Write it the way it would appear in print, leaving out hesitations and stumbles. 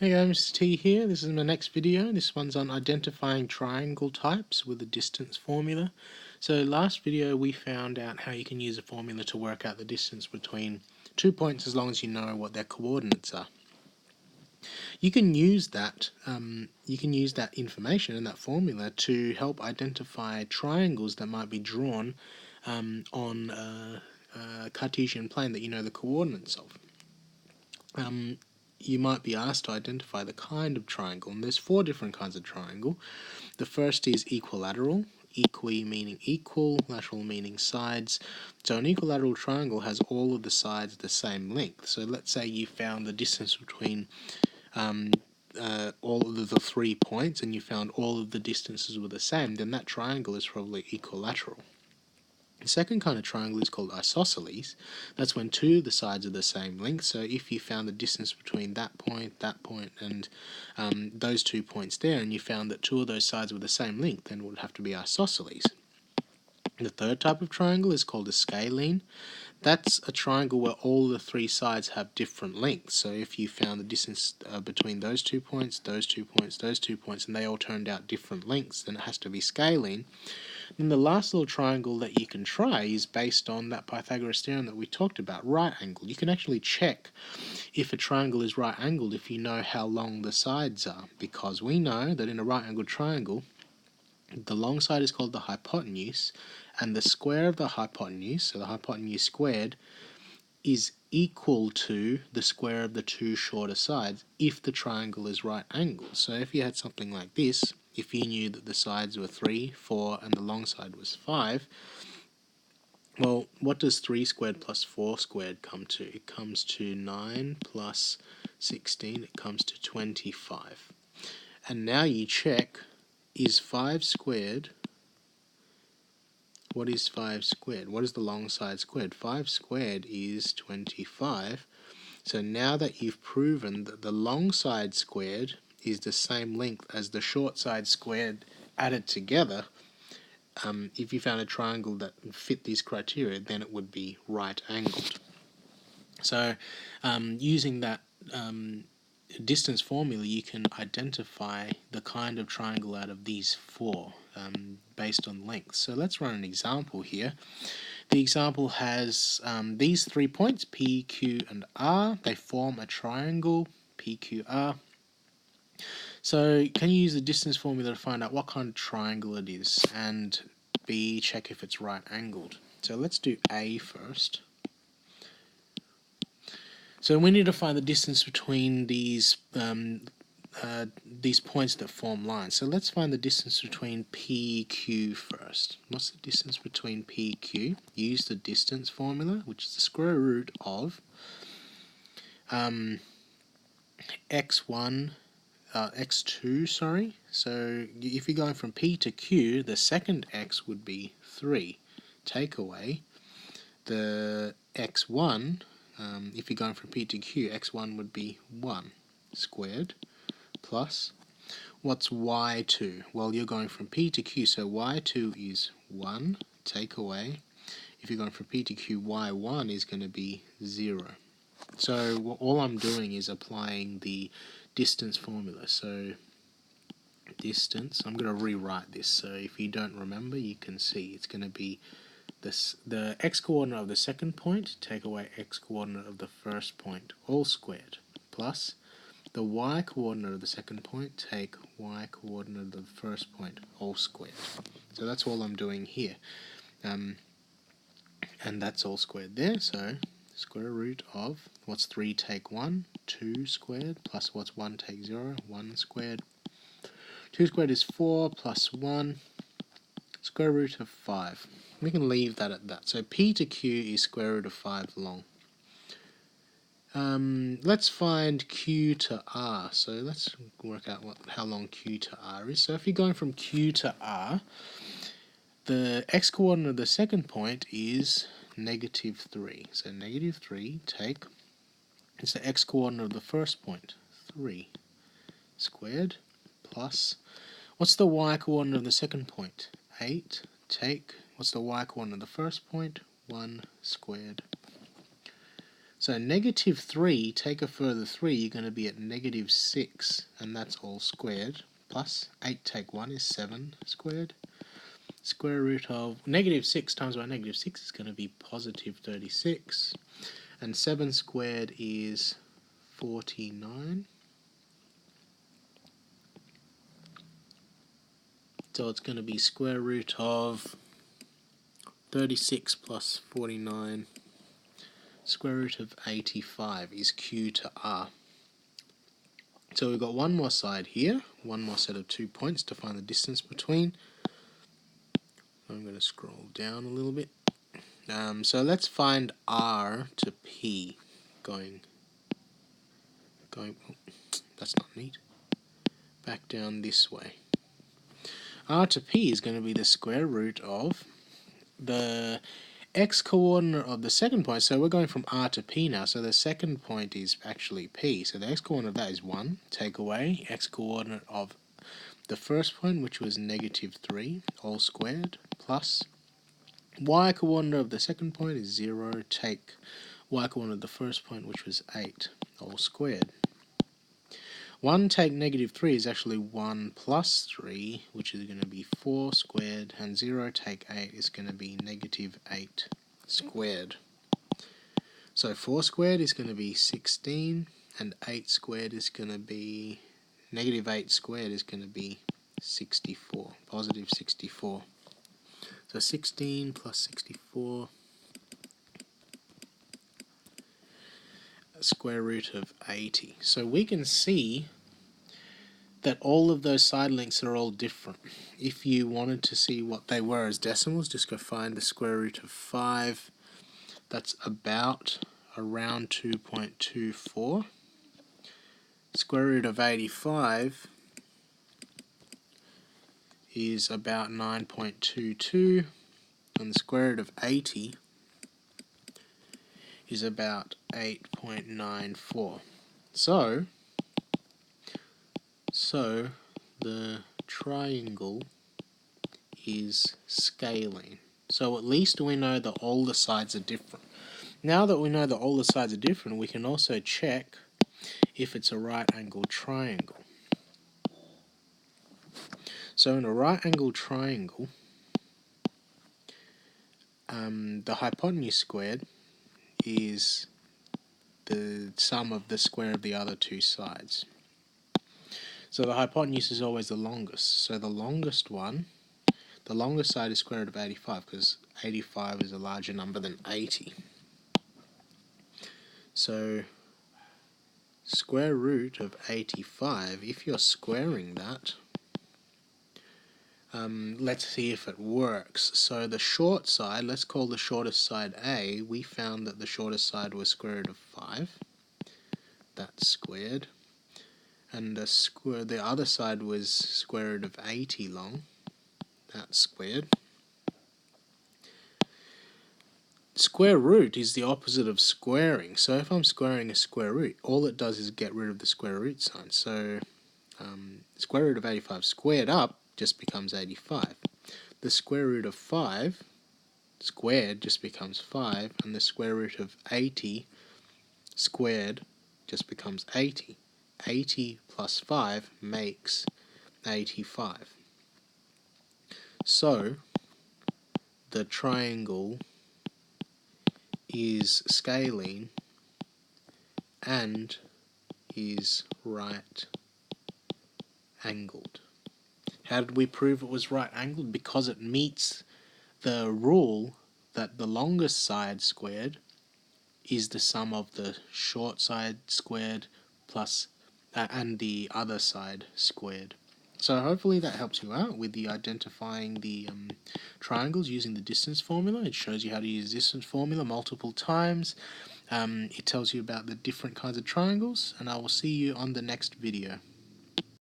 Hey guys, Mr. T here. This is my next video. This one's on identifying triangle types with the distance formula. So last video we found out how you can use a formula to work out the distance between 2 points as long as you know what their coordinates are. You can use that information and that formula to help identify triangles that might be drawn on a Cartesian plane that you know the coordinates of. You might be asked to identify the kind of triangle, and there's 4 different kinds of triangle. The first is equilateral, equi meaning equal, lateral meaning sides. So an equilateral triangle has all of the sides the same length. So let's say you found the distance between all of the 3 points and you found all of the distances were the same, then that triangle is probably equilateral. The second kind of triangle is called isosceles. That's when 2 of the sides are the same length. So if you found the distance between that point, and those 2 points there, and you found that 2 of those sides were the same length, then it would have to be isosceles. The third type of triangle is called a scalene. That's a triangle where all the 3 sides have different lengths. So if you found the distance between those 2 points, those 2 points, those 2 points, and they all turned out different lengths, then it has to be scalene. Then the last little triangle that you can try is based on that Pythagoras theorem that we talked about, right angle. You can actually check if a triangle is right angled if you know how long the sides are, because we know that in a right angled triangle, the long side is called the hypotenuse, and the square of the hypotenuse, so the hypotenuse squared, is equal to the square of the 2 shorter sides if the triangle is right angled. So if you had something like this, if you knew that the sides were 3, 4, and the long side was 5, well, what does 3 squared plus 4 squared come to? It comes to 9 plus 16, it comes to 25. And now you check, is 5 squared, what is 5 squared? What is the long side squared? 5 squared is 25. So now that you've proven that the long side squared is the same length as the short side squared added together, if you found a triangle that fit these criteria, then it would be right angled. So using that distance formula, you can identify the kind of triangle out of these 4 based on length. So let's run an example here. The example has these 3 points, P, Q, and R. They form a triangle, PQR. So can you use the distance formula to find out what kind of triangle it is, and B, check if it's right angled. So let's do A first. So we need to find the distance between these points that form lines. So let's find the distance between PQ first. What's the distance between PQ? Use the distance formula, which is the square root of x2, sorry. So if you're going from P to Q, the second x would be 3. Take away the x1, if you're going from P to Q, x1 would be 1 squared, plus, what's y2? Well, you're going from P to Q, so y2 is 1, take away, if you're going from P to Q, y1 is going to be 0. So all I'm doing is applying the distance formula. So distance, I'm going to rewrite this, so if you don't remember, you can see it's going to be the x-coordinate of the second point, take away x-coordinate of the first point, all squared, plus the y-coordinate of the second point, take y-coordinate of the first point, all squared. So that's all I'm doing here. And that's all squared there, so square root of, what's 3 take 1, 2 squared, plus what's 1 take 0, 1 squared. 2 squared is 4, plus 1, square root of 5. We can leave that at that. So P to Q is square root of 5 long. Let's find Q to R. So let's work out how long Q to R is. So if you're going from Q to R, the x-coordinate of the second point is -3. So -3 take, it's the x-coordinate of the first point, 3 squared, plus, what's the y-coordinate of the second point? 8 take, what's the y-coordinate of the first point? 1 squared. So negative 3, take a further 3, you're going to be at negative 6, and that's all squared, plus 8 take 1 is 7 squared. Square root of negative 6 times by negative 6 is going to be positive 36, and 7 squared is 49. So it's going to be square root of 36 plus 49. Square root of 85 is Q to R. So we've got one more side here, one more set of 2 points to find the distance between. I'm going to scroll down a little bit. So let's find R to P going, oh, that's not neat. Back down this way. R to P is going to be the square root of the x-coordinate of the second point. So we're going from R to P now, so the second point is actually P. So the x-coordinate of that is 1. Take away x-coordinate of the first point, which was negative 3, all squared, plus y-coordinate of the second point is 0. Take y-coordinate of the first point, which was 8, all squared. 1 take negative 3 is actually 1 plus 3, which is going to be 4 squared, and 0 take 8 is going to be negative 8 squared. So 4 squared is going to be 16, and 8 squared is going to be, negative 8 squared is going to be 64, positive 64. So 16 plus 64, square root of 80. So we can see that all of those side lengths are all different. If you wanted to see what they were as decimals, just go find the square root of 5. That's about around 2.24. Square root of 85 is about 9.22, and the square root of 80 is about 8.94. So the triangle is scalene. So at least we know that all the sides are different. Now that we know that all the sides are different, we can also check if it's a right-angled triangle. So in a right-angled triangle, the hypotenuse squared is the sum of the square of the other two sides. So the hypotenuse is always the longest. So the longest one, the longest side is square root of 85, because 85 is a larger number than 80. So square root of 85, if you're squaring that, let's see if it works. So the short side, let's call the shortest side A. We found that the shortest side was square root of 5. That's squared. And the other side was square root of 80 long. That's squared. Square root is the opposite of squaring. So if I'm squaring a square root, all it does is get rid of the square root sign. So square root of 85 squared up just becomes 85. The square root of 5 squared just becomes 5, and the square root of 80 squared just becomes 80. 80 plus 5 makes 85. So the triangle is scalene and is right angled. How did we prove it was right angled? Because it meets the rule that the longest side squared is the sum of the short side squared plus and the other side squared. So hopefully that helps you out with the identifying the triangles using the distance formula. It shows you how to use distance formula multiple times. It tells you about the different kinds of triangles, and I will see you on the next video.